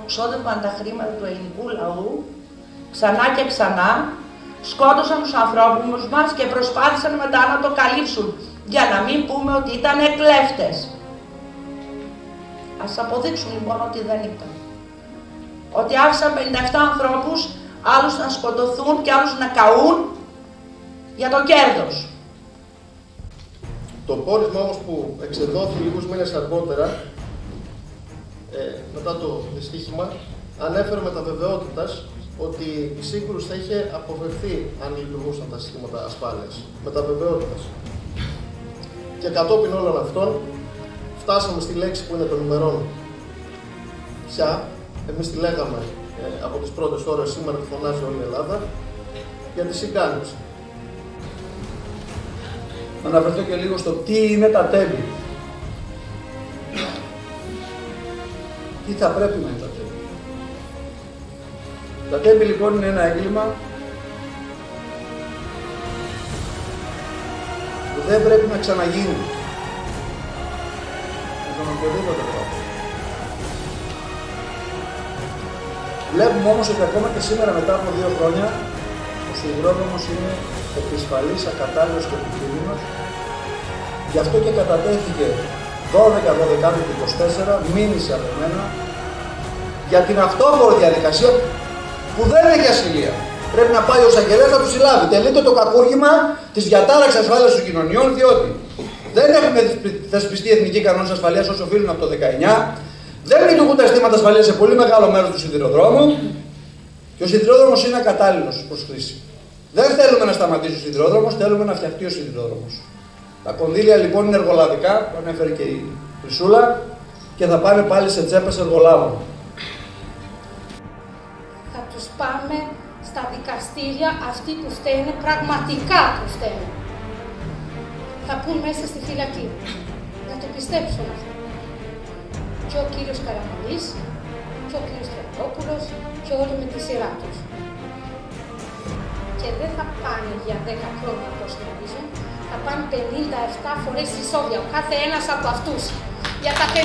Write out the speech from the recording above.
ξόδευαν τα χρήματα του ελληνικού λαού, ξανά και ξανά, σκότωσαν τους ανθρώπους μας και προσπάθησαν μετά να το καλύψουν, για να μην πούμε ότι ήταν κλέφτες. Ας αποδείξουν λοιπόν ότι δεν ήταν. Ότι άφησαν 57 ανθρώπους, άλλους να σκοτωθούν και άλλους να καούν για το κέρδος. Το πόρισμα όμως που εξεδόθη λίγους μήνες αργότερα, μετά το δυστύχημα, ανέφερε με τα βεβαιότητας ότι η σύγκρουση θα είχε αποφευθεί αν λειτουργούσαν τα συστήματα ασφάλειας. Με τα βεβαιότητας. Και κατόπιν όλων αυτών, φτάσαμε στη λέξη που είναι των ημερών πια. Εμείς τη λέγαμε από τις πρώτες ώρες, σήμερα τη φωνάζει όλη η Ελλάδα, για τη συγκάλυψη. Να αναφερθώ και λίγο στο τι είναι τα τέμπη. Τι θα πρέπει να είναι τα τέμπη. Τα τέμπη λοιπόν είναι ένα έγκλημα που δεν πρέπει να ξαναγίνει. Με τον οποιοδήποτε τρόπο. Βλέπουμε όμως ότι ακόμα και σήμερα, μετά από 2 χρόνια, ο σιδηρόδρομος είναι επισφαλής, ακατάλληλος και επικίνδυνος. Γι' αυτό και κατατέθηκε 12-12-24, μήνυση από μένα, για την αυτόφορη διαδικασία που δεν έχει ασυλία. Πρέπει να πάει ο εισαγγελέας να του συλλάβει. Τελείται το κακούργημα της διατάραξης ασφάλειας των κοινωνιών, διότι δεν έχουν θεσπιστεί εθνικοί κανόνες ασφαλείας όσο οφείλουν από το 19. Δεν λειτουργούν τα αισθήματα ασφαλείας σε πολύ μεγάλο μέρος του σιδηροδρόμου και ο σιδηρόδρομος είναι ακατάλληλος προς χρήση. Δεν θέλουμε να σταματήσει ο σιδηρόδρομος, θέλουμε να φτιαχτεί ο σιδηρόδρομος. Τα κονδύλια λοιπόν είναι εργολαβικά, που ανέφερε και η Χρυσούλα, και θα πάνε πάλι σε τσέπες εργολάβων. Θα τους πάμε στα δικαστήρια αυτοί που φταίνε, πραγματικά που φταίνε. Θα πούν μέσα στη φυλακή. Να το πιστέψουν αυτό. Και ο κύριος Καραμανλής, και ο κύριος Τραπόπουλος, και όλοι με τη σειρά τους. Και δεν θα πάνε για 10 χρόνια όπως νομίζουν, θα πάνε 57 φορές ισόβια, ο κάθε ένας από αυτούς. Για τα 57